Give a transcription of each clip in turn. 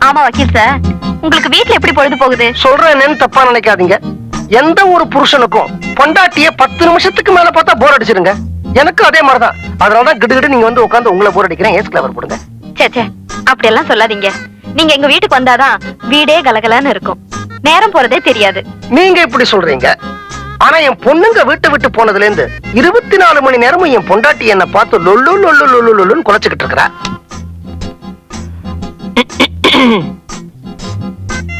ஆமா வக்கீல் சார், உங்களுக்கு வீட்டுல எப்படி பொழுது போகுது? சொல்றேன்னு தப்பா நினைக்காதீங்க. எந்த ஒரு புருஷனுக்கும் பொண்டாட்டிய 10 நிமிஷத்துக்கு மேல பார்த்தா போர் அடிச்சிருங்க. எனக்கு அதே மாதிரிதான். அதனாலதான் கிட்டு நீங்க வந்து உட்காந்து உங்களை போர் அடிக்கிறேன். ஏஸ் கிளவர் போடுங்க. சே அப்படி எல்லாம் சொல்லாதீங்க. நீங்க எங்க வீட்டுக்கு வந்தாதான் வீடே கலகலன்னு இருக்கும். நேரம் போறதே தெரியாது. நீங்க இப்படி சொல்றீங்க. ஆனா என் பொண்ணுங்க வீட்டை விட்டு போனதுல இருந்து 24 மணி நேரமும் என் பொண்டாட்டி என்ன பார்த்து லொல்லு லொல்லு லொல்லு லொல்லுன்னு குலைச்சுக்கிட்டு இருக்கிறா.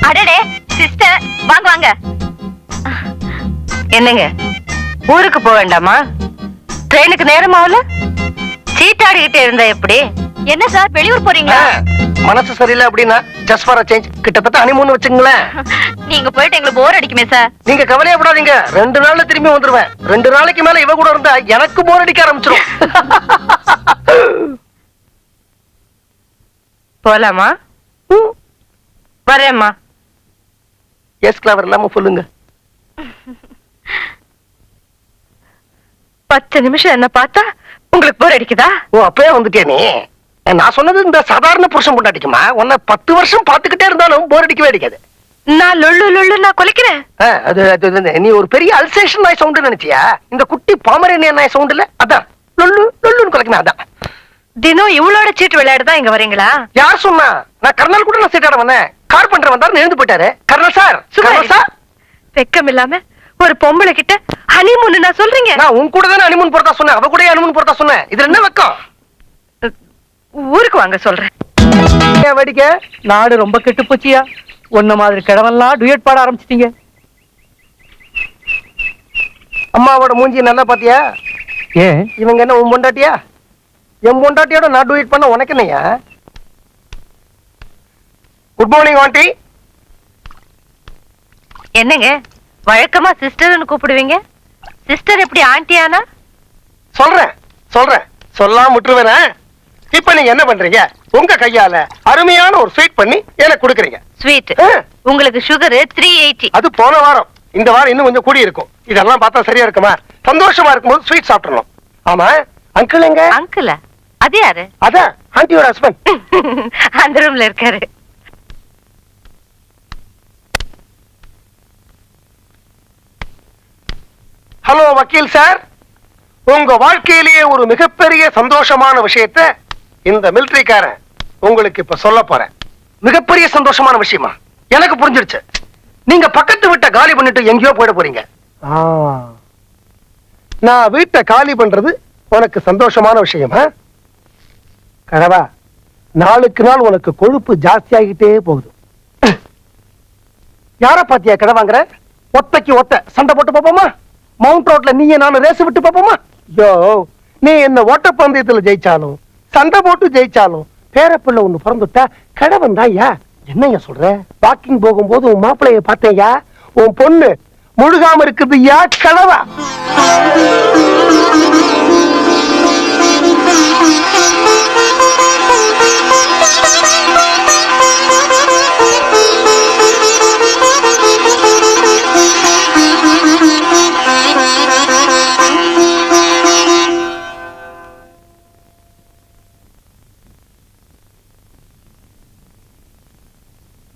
அடடே சிஸ்டர், வாங்க வாங்க. என்னங்க, ஊருக்கு போக வேண்டாமா? ட்ரெயினுக்கு நேரம் ஆகல? சீட்டாடிக்கிட்டே இருந்தா எப்படி? என்ன சார், வெளியூர் போறீங்களா? மனசு சரியில்லை அப்படின்னா ஜஸ்ட் ஃபார் சேஞ்ச், கிட்டத்தட்ட ஹனிமூன் வச்சுங்களேன். நீங்க போயிட்டு எங்களுக்கு போர் அடிக்குமே சார். நீங்க கவலையப்படாதீங்க, 2 நாள்ல திரும்பி வந்துருவேன். 2 நாளைக்கு மேல இவ கூட இருந்தா எனக்கு போர் அடிக்க ஆரம்பிச்சிடும். போலாமா? வரேம்மா. எஸ் கிளவர் இல்லாம சொல்லுங்க. 10 நிமிஷம் என்ன பார்த்தா உங்களுக்கு போர் அடிக்குதா? ஓ, அப்பயே வந்துட்டே நீ. நான் சொன்னது இந்த சாதாரண புருஷன் பொண்டாட்டிக்குமா. உன்னை 10 வருஷம் பாத்துக்கிட்டே இருந்தாலும் போர் அடிக்கவே அடிக்காது. நான் லொல்லு லொல்லு நான் கொலைக்கிறேன். நீ ஒரு பெரிய அல்சேஷன் நாய் சவுண்ட் நினைச்சியா? இந்த குட்டி பாமரேனியன் நாய் சவுண்ட் இல்ல, அதான் லொல்லு லொல்லுன்னு கொலைக்கணும். அதான் தினம் இவளோட சீட்டு விளையாடுதான் இங்க வரீங்களா? யார் சொன்னா? நான் கர்னல் கூட நான் சீட்டாட வந்தேன். கார் பண்ற வந்தாரு எழுந்து போயிட்டாரு. Colonel sir, colonel sir. வெக்கம் இல்லாம ஒரு பொம்பளை கிட்ட ஹனிமூன் நான் சொல்றீங்க? நான் உன் கூட தானே ஹனிமூன் போறதா சொன்னேன். அவ கூட ஹனிமூன் போறதா சொன்னேன். இதுல என்ன வெக்கம்? ஊருக்கு வாங்க சொல்றேன். வேடிக்கை, நாடு ரொம்ப கெட்டு போச்சியா. ஒன்ன மாதிரி கிழவெல்லாம் டுயட் பாட ஆரம்பிச்சிட்டீங்க. அம்மாவோட மூஞ்சி நல்லா பாத்தியா? ஏன் இவங்க என்ன உன் பொண்டாட்டியா? என் பொண்டாட்டியோட நான் டுயட் பண்ண உனக்கு என்னையா? Good morning aunty. என்னங்க வழக்கமா சிஸ்டர்னு கூப்பிடுவீங்க, சிஸ்டர் எப்படி ஆண்டியானா? சொல்றேன் சொல்லாம விட்டுருவேன். இப்ப நீங்க என்ன பண்றீங்க? உங்க கையால அருமையான ஒரு ஸ்வீட் பண்ணி எனக்கு கொடுக்குறீங்க. ஸ்வீட்? உங்களுக்கு சுகர் 380. அது போன வாரம். இந்த வாரம் இன்னும் கொஞ்சம் கூடி இருக்கும். இதெல்லாம் பார்த்தா சரியா இருக்குமா? சந்தோஷமா இருக்கும்போது ஸ்வீட் சாப்பிடணும். ஆமா, அங்கிள் எங்க? அங்கிளா? அது யாரு? அதான் ஆண்டியோட ஹஸ்பண்ட். அந்த ரூம்ல இருக்காரு. ஹலோ வக்கீல் சார், உங்க வாழ்க்கையிலேயே ஒரு மிகப்பெரிய சந்தோஷமான விஷயத்தை இந்த மிலிட்டரிக்காரன் உங்களுக்கு இப்ப சொல்ல போறேன். மிகப்பெரிய சந்தோஷமான விஷயமா? எனக்கு புரிஞ்சிடுச்சு. நீங்க பக்கத்து வீட்டை காலி பண்ணிட்டு எங்கேயோ போயிட போறீங்க. நான் வீட்டை காலி பண்றது உனக்கு சந்தோஷமான விஷயமா? கனவா, நாளுக்கு நாள் உனக்கு கொழுப்பு ஜாஸ்தியாகிட்டே போகுது. யார பாத்தியா கடவாங்கிற? ஒத்தைக்கு ஒத்த சண்டை போட்டு பாப்போமா? மவுண்ட் ரோட்ல நீங்க நானும் ரேஸ் விட்டு பாப்போமா? யோ, நீ என்ன ஓட்டப்பந்தயத்துல ஜெயிச்சாலும் சண்டை போட்டு ஜெயிச்சாலும் பேரப்பிள்ளை ஒண்ணு பிறந்துட்டா கடவன் தான். யா என்னையா சொல்ற? வாக்கிங் போகும்போது உன் மாப்பிள்ளைய பார்த்தேயா, உன் பொண்ணு முழுகாம இருக்குது. யா கடவா.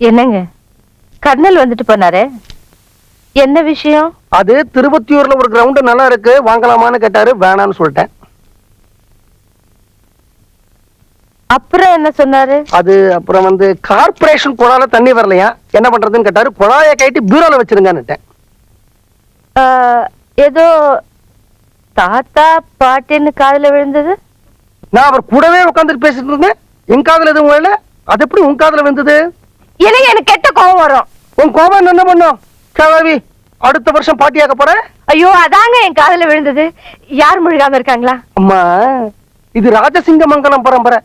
என்னங்க கர்னல் வந்துட்டு போனாரு, என்ன விஷயம்? அது திருவத்தியூர்ல ஒரு கிரவுண்ட் நல்லா இருக்கு, வாங்கலாமான்னு கேட்டாரு. வேணான்னு சொல்லிட்டேன். அப்புறம் என்ன சொன்னாரு? அது அப்புறம் வந்து கார்பரேஷன் குழால தண்ணி வரலையா, என்ன பண்றதுன்னு கேட்டாரு. குழாயை கைட்டி பீரோல வச்சிருங்கன்னுட்டேன். ஏதோ தாத்தா பாட்டின்னு காதுல விழுந்தது. நான் அவர் கூடவே உட்காந்துட்டு பேசிட்டு இருந்தேன். என் காதுல எதுவும் விழல. அது எப்படி உன் காதுல விழுந்தது? எனக்கு கெட்ட கோபம் வரும். உன் கோபம் என்ன பண்ணும்? கிழவி, அடுத்த வருஷம் பாட்டியாக்க போற. ஐயோ, அதாங்க என் காதுல விழுந்தது. யார் முழுகாம இருக்காங்களா? அம்மா, இது ராஜசிங்க மங்கலம் பரம்பரை.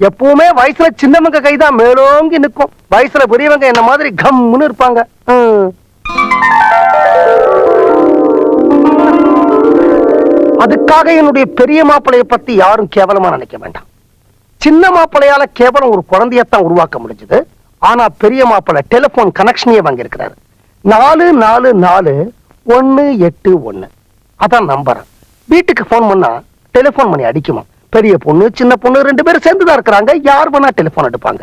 எப்பவுமே வயசுல சின்னவங்க கைதான் மேலோங்கி நிற்கும். வயசுல பெரியவங்க என்ன மாதிரி கம்முன்னு இருப்பாங்க. அதுக்காக என்னுடைய பெரிய மாப்பிளைய பத்தி யாரும் கேவலமா நினைக்க வேண்டாம். சின்ன மாப்பிளையால கேவலம் ஒரு குழந்தையத்தான் உருவாக்க முடிஞ்சது. ஆனா பெரிய மாப்பிள்ளை டெலிபோன் கனெக்ஷனே வாங்கி இருக்கிறாரு. 444181 அதான் நம்பர். வீட்டுக்கு போன் பண்ணா டெலிபோன் பண்ணி அடிக்குமா. பெரிய பொண்ணு சின்ன பொண்ணு 2 பேரும் சேர்ந்துதான் இருக்கிறாங்க. யார் வேணா டெலிபோன் எடுப்பாங்க.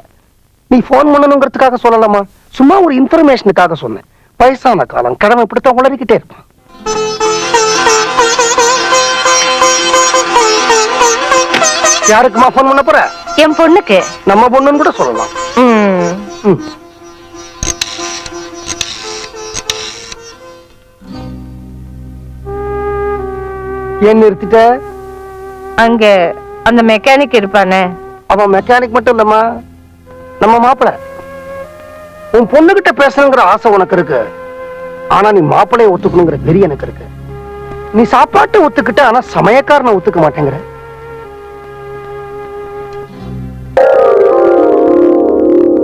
நீ போன் பண்ணணுங்கிறதுக்காக சொல்லலாமா? சும்மா ஒரு இன்ஃபர்மேஷனுக்காக சொன்னேன். வயசான காலம் கடமை இப்படித்தான் உளறிக்கிட்டே இருப்பான். யாருக்குமா போன் பண்ண போற? என் பொண்ணுக்கு. நம்ம பொண்ணுன்னு கூட சொல்லலாம். ம். ஏன் நிறுத்திட்ட? அங்க அந்த மெக்கானிக் இருப்பானே. அவன் மெக்கானிக் மட்டும் இல்லம்மா, நம்ம மாப்பிள. உன் பொண்ணுகிட்ட பேசணுங்கிற ஆசை உனக்கு இருக்கு. ஆனா நீ மாப்பிளைய ஒத்துக்கணுங்கிற வெறி எனக்கு இருக்கு. நீ சாப்பாட்டை ஒத்துக்கிட்ட, ஆனா சமயக்காரனை ஒத்துக்க மாட்டேங்கிற.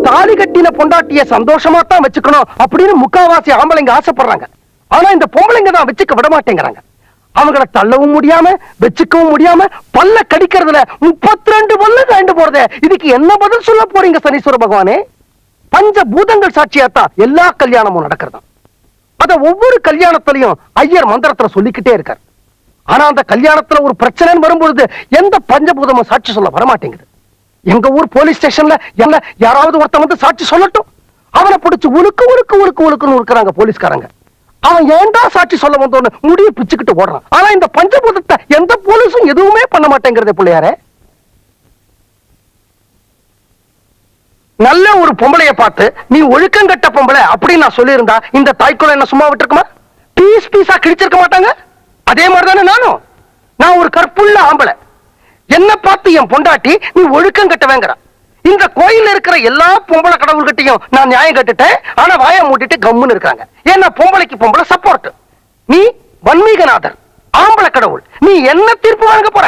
தாலி கட்டின பொண்டாட்டிய சந்தோஷமா தான் வச்சுக்கணும் அப்படின்னு முக்காவாசி ஆம்பளைங்க ஆசைப்படுறாங்க. ஆனா இந்த பொம்பளைங்க தான் வச்சுக்க விட மாட்டேங்கிறாங்க. அவங்கள தள்ளவும் முடியாம வச்சுக்கவும் முடியாம பல்ல கடிக்கிறதுல 32 பல்ல கண்டு போறதே. இதுக்கு என்ன பதில் சொல்ல போறீங்க சனீஸ்வர பகவானே? பஞ்ச பூதங்கள் சாட்சியாத்தான் எல்லா கல்யாணமும் நடக்கிறதா. அத ஒவ்வொரு கல்யாணத்திலையும் ஐயர் மந்திரத்துல சொல்லிக்கிட்டே இருக்காரு. ஆனா அந்த கல்யாணத்துல ஒரு பிரச்சனைன்னு வரும்பொழுது எந்த பஞ்சபூதமும் சாட்சி சொல்ல வரமாட்டேங்குது. எங்க ஊர் போலீஸ் ஸ்டேஷன்ல யாராவது ஒருத்தன் வந்து சாட்சி சொல்லட்டும், அவனை பிடிச்சு உழுக்கு உழுக்கு உழுக்கு உழுக்குன்னு இருக்கிறாங்க போலீஸ்காரங்க. அவன் ஏண்டா சாட்சி சொல்ல வந்தோன்னு முடிய பிச்சுக்கிட்டு ஓடுறான். ஆனா இந்த பஞ்சபூதத்தை எந்த போலீஸும் எதுவுமே பண்ண மாட்டேங்கிறதே பிள்ளையாரே. நல்ல ஒரு பொம்பளைய பார்த்து நீ ஒழுக்கங்கட்ட பொம்பளை அப்படின்னு நான் சொல்லியிருந்தா இந்த தாய்க்குள்ள என்ன சும்மா விட்டுருக்குமா? பீஸ் பீஸா கிழிச்சிருக்க மாட்டாங்க. அதே மாதிரிதானே நானும். நான் ஒரு கற்புள்ள ஆம்பளை. என்ன பார்த்து என் பொண்டாட்டி நீ ஒழுக்கம் கட்டவேங்கிற. இந்த கோயில்ல இருக்கிற எல்லா பொம்பளை கடவுள்கிட்டையும் நான் நியாயம் கட்டுட்டேன். ஆனா வாயை மூட்டிட்டு கம்முன்னு இருக்காங்க. ஏன்னா பொம்பளைக்கு பொம்பளை சப்போர்ட். நீ வன்மீகநாதர், ஆம்பளை கடவுள். நீ என்ன தீர்ப்பு வழங்க போற?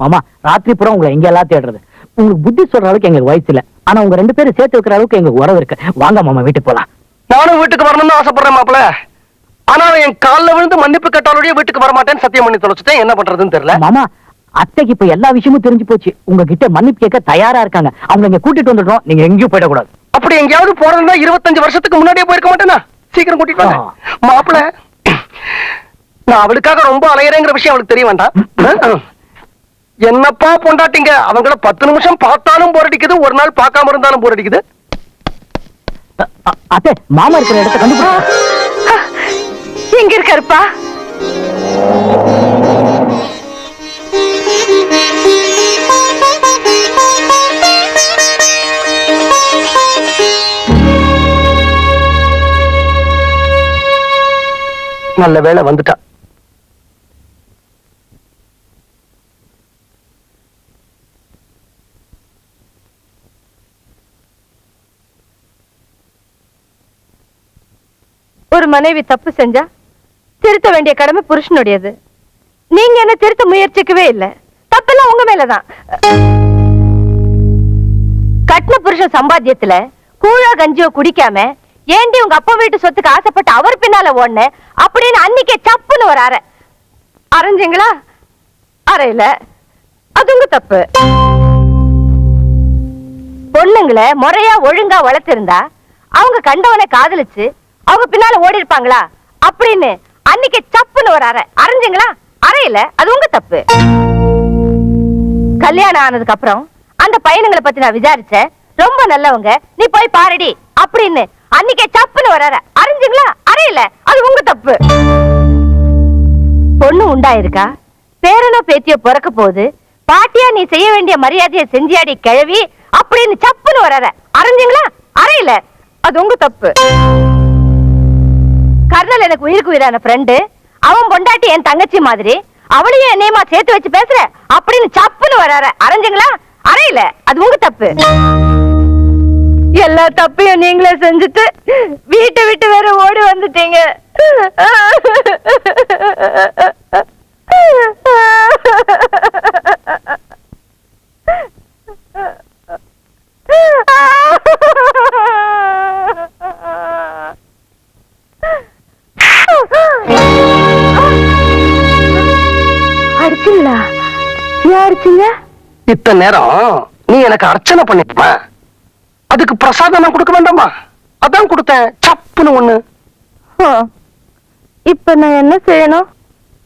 மாமா, ராத்திரி பூரா உங்களை எங்க எல்லாம் தேடுறது. உங்களுக்கு புத்தி சொல்ற அளவுக்கு எங்களுக்கு வயசு இல்ல. ஆனா உங்க 2 பேரும் சேர்த்து வைக்கிற அளவுக்கு எங்களுக்கு உறவு இருக்கு. வாங்க மாமா, வீட்டுக்கு போலாம். நானும் வீட்டுக்கு வரணும்னு ஆசைப்படுறேன் மாப்பிள்ள. ஆனா என் காலில் விழுந்து மன்னிப்பு கேட்டாலுடைய வீட்டுக்கு வர மாட்டேன்னு சத்தியம் பண்ணி தொலைச்சிட்டேன். என்ன பண்றதுன்னு தெரியல. மாமா, அத்தைக்கு இப்ப எல்லா விஷயமும் தெரிஞ்சு போச்சு. உங்ககிட்ட மன்னிப்பு கேட்க தயாரா இருக்காங்க. அவங்க இங்க கூட்டிட்டு வந்துடுறோம். நீங்க எங்கேயும் போயிடக்கூடாது. அப்படி எங்கேயாவது போறதுன்னா 25 வருஷத்துக்கு முன்னாடியே போயிருக்க மாட்டேனா? சீக்கிரம் கூட்டிட்டு வாங்க மாப்பிள்ள. நான் அவளுக்காக ரொம்ப அலையறேங்கிற விஷயம் அவளுக்கு தெரிய வேண்டாம். என்னப்பா பொண்டாட்டிங்க, அவங்கள 10 நிமிஷம் பார்த்தாலும் போர் அடிக்குது, ஒரு நாள் பார்க்காம இருந்தாலும் போர் அடிக்குது. அத்தை, மாமா இருக்கிற இடத்த கண்டுபிடிச்சு. எங்க இருக்காருப்பா? நல்ல வேளை வந்துட்டா. ஒரு மனைவி தப்பு செஞ்சா திருத்த வேண்டிய கடமை புருஷனுடையது. நீங்க என்ன திருத்த முயற்சிக்கவே இல்ல. தப்பெல்லாம் உங்க மேலதான். கட்டின புருஷன் சம்பாத்தியத்துல கூழா கஞ்சியோ குடிக்காம ஏண்டி உங்க அப்பா வீட்டு சொத்துக்கு ஆசைப்பட்டு அவர் பின்னால ஓடுன அப்படின்னு அன்னைக்கே சப்புன்னு ஒரு அறை அரைஞ்சிங்களா? அறையில அது உங்க தப்பு. பொண்ணுங்களை முறையா ஒழுங்கா வளர்த்திருந்தா அவங்க கண்டவனை காதலிச்சு அவங்க பின்னால ஓடி இருப்பாங்களா அப்படின்னு அன்னைக்கு சப்புன்னு ஒரு அறை அரைஞ்சிங்களா? அறையில அது உங்க தப்பு. கல்யாணம் ஆனதுக்கு அப்புறம் அந்த பையனுங்களை பத்தி நான் விசாரிச்சேன். ரொம்ப நல்லவங்க, நீ போய் பாருடி அப்படின்னு அன்னைக்கே சப்புன்னு ஒரு அறை அரைஞ்சிங்களா? அறையில அது உங்க தப்பு. பொண்ணு உண்டாயிருக்கா, பேரனோ பேத்தியோ பிறக்க போகுது, பாட்டியா நீ செய்ய வேண்டிய மரியாதையை செஞ்சியாடி கிழவி அப்படின்னு சப்புன்னு ஒரு அறை அரைஞ்சிங்களா? அறையில அது உங்க தப்பு. கர்னல் எனக்கு உயிருக்கு உயிரான ஃப்ரெண்டு, அவன் பொண்டாட்டி என் தங்கச்சி மாதிரி, அவளையும் என்னையுமா சேர்த்து வச்சு பேசுற அப்படின்னு சப்புன்னு வராற அரைஞ்சிங்களா? அறையில அது உங்க தப்பு. எல்லா தப்பையும் நீங்களே செஞ்சுட்டு வீட்டை விட்டு வேற ஓடி வந்துட்டீங்க. அடிச்சீங்களா? யாருச்சீங்க? இத்தனை நேரம் நீ எனக்கு அர்ச்சனை பண்ணிருப்ப, அதுக்கு பிரசாதம் நான் கொடுக்க வேண்டாமா? அதான் கொடுத்தேன், சப்புன்னு ஒண்ணு. இப்ப நான் என்ன செய்யணும்?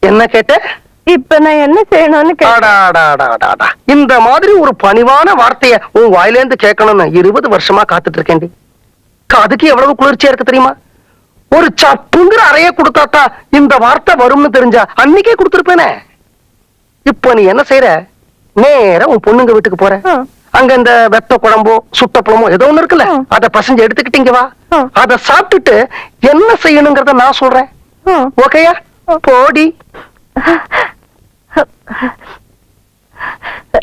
என்ன கேட்ட? இப்ப நான் என்ன செய்யணும்னு அடாடாடாடாடா. இந்த மாதிரி ஒரு பணிவான வார்த்தைய உன் வாயிலேந்து கேட்கணும்னு 20 வருஷமா காத்துட்டு இருக்கேன்டி. அதுக்கு எவ்வளவு குளிர்ச்சியா இருக்கு தெரியுமா? ஒரு சப்புங்கிற அறைய கொடுத்தாத்தா இந்த வார்த்தை வரும்னு தெரிஞ்சா அன்னைக்கே கொடுத்துருப்பேனே. இப்ப நீ என்ன செய்யற? நேரா உன் பொண்ணுங்க வீட்டுக்கு போற. அங்க இந்த வெத்த குழம்போ சுட்ட பழமோ ஏதோ ஒண்ணு இருக்குல்ல, அத பசஞ்சு எடுத்துக்கிட்டீங்க வா. அத சாப்பிட்டுட்டு என்ன செய்யணுங்கிறத நான் சொல்றேன். ஓகேயா? போடி.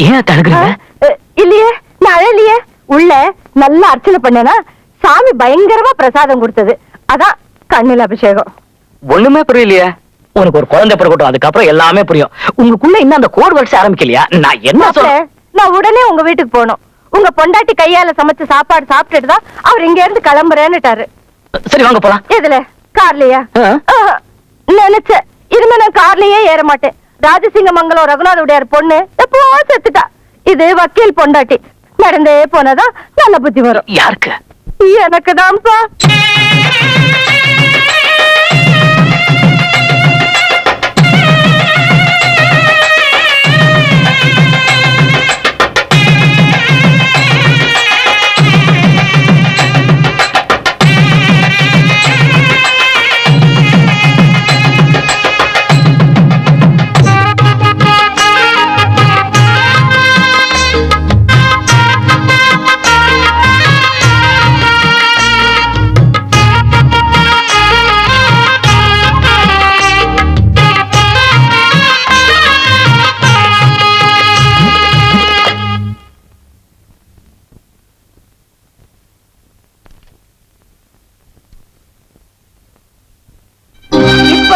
ஏன் தடுக்கிறீங்க? இல்லையே, நான் அழலையே. உள்ள நல்லா அர்ச்சனை பண்ணேனா சாமி பயங்கரமா பிரசாதம் கொடுத்தது. அதான் கண்ணுல அபிஷேகம். ஒண்ணுமே புரியலையே. உனக்கு ஒரு குழந்தை பிறக்கட்டும், அதுக்கப்புறம் எல்லாமே புரியும். உங்களுக்குள்ள இன்னும் அந்த கோட் வரிசை ஆரம்பிக்கலையா? நான் என்ன சொல்றேன்? நான் உடனே உங்க வீட்டுக்கு போகணும். உங்க பொண்டாட்டி கையால சமைச்ச சாப்பாடு சாப்பிட்டுட்டு தான் அவர் இங்க இருந்து கிளம்புறேன்னுட்டாரு. சரி வாங்க போலாம். எதுல? கார்லயா? நினைச்சேன். இனிமே நான் கார்லயே ஏற மாட்டேன். ராஜசிங்க மங்கலம் ரகுநாத உடையார் பொண்ணு எப்போ செத்துட்டா. இது வக்கீல் பொண்டாட்டி. நடந்தே போனதான் நல்ல புத்தி வரும். யாருக்கு? எனக்கு தான்ப்பா.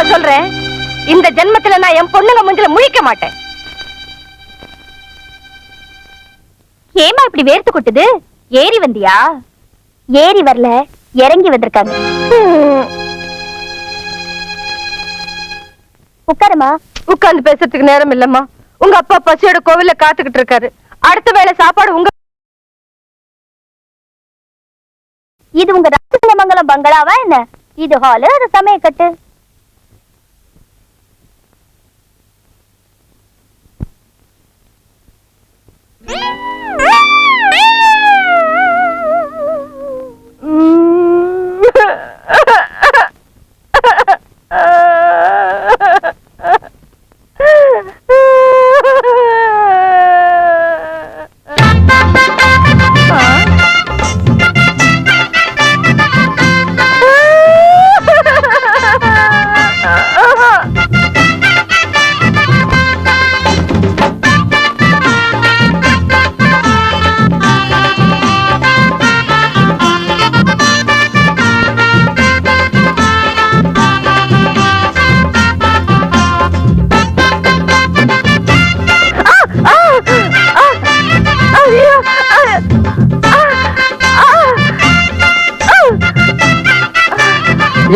சொல்றேன், இந்த ஜென்மத்துல நான் என் பொண்ணுங்க முஞ்சில முழிக்க மாட்டேன். ஏமா இப்படி வேர்த்து கொட்டுது? ஏறி வந்தியா? ஏறி வரல, இறங்கி வந்திருக்காங்க. உட்காருமா. உட்கார்ந்து பேசுறதுக்கு நேரம் இல்லம்மா. உங்க அப்பா பசியோட கோவில்ல காத்துக்கிட்டு இருக்காரு. அடுத்த வேளை சாப்பாடு உங்க. இது உங்க ராஜசிங்கமங்கலம் பங்களாவா என்ன? இது ஹாலு, அது சமயக்கட்டு.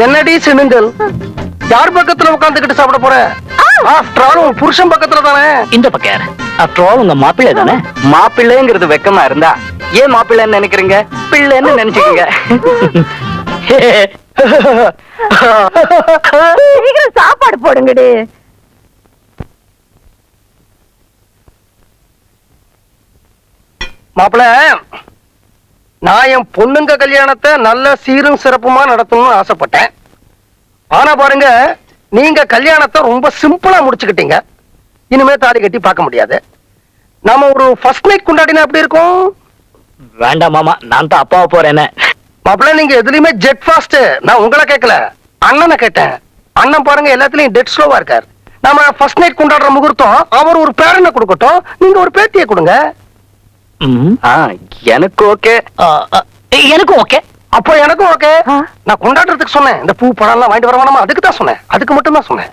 என்னடி சினுங்கல்? யார் பக்கத்துல உட்கார்ந்துகிட்டு சாப்பிட போற? ஆஃப்டர் ஆல் உன் புருஷன் பக்கத்துல தானே. இந்த பக்கம் ஆஃப்டர் ஆல் உங்க மாப்பிள்ளை தானே. மாப்பிள்ளைங்கிறது வெக்கமா இருந்தா ஏன் மாப்பிள்ளைன்னு நினைக்கிறீங்க? பிள்ளைன்னு நினைச்சுக்கீங்க. சீக்கிரம் சாப்பாடு போடுங்கடி. மாப்பிள்ள, நான் என் பொண்ணுங்க கல்யாணத்தை நல்ல சீரும் சிறப்புமா நடத்தணும்னு ஆசைப்பட்டேன். ஆனா பாருங்க, நீங்க கல்யாணத்தை ரொம்ப சிம்பிளா முடிச்சுக்கிட்டீங்க. இனிமே தாலி கட்டி பார்க்க முடியாது. நாம ஒரு ஃபர்ஸ்ட் நைட் கொண்டாடினா எப்படி இருக்கும்? வேண்டாம் மாமா, நான் தான் அப்பாவை போறேன். மாப்பிள்ள, நீங்க எதுலயுமே ஜெட் ஃபாஸ்ட். நான் உங்களை கேட்கல, அண்ணனை கேட்டேன். அண்ணன் பாருங்க எல்லாத்துலயும் டெட் ஸ்லோவா இருக்கார். நாம ஃபர்ஸ்ட் நைட் கொண்டாடுற முகூர்த்தம் அவர் ஒரு பேரனை கொடுக்கட்டும், நீங்க ஒரு பேத்தியை கொடுங்க. எனக்கு ஓகே. எனக்கும் ஓகே. அப்போ எனக்கும் ஓகே. நான் கொண்டாடுறதுக்கு சொன்னேன். இந்த பூ பழம் எல்லாம் வாங்கிட்டு வர வேணாமா? அதுக்கு தான் சொன்னேன். அதுக்கு மட்டும் தான் சொன்னேன்.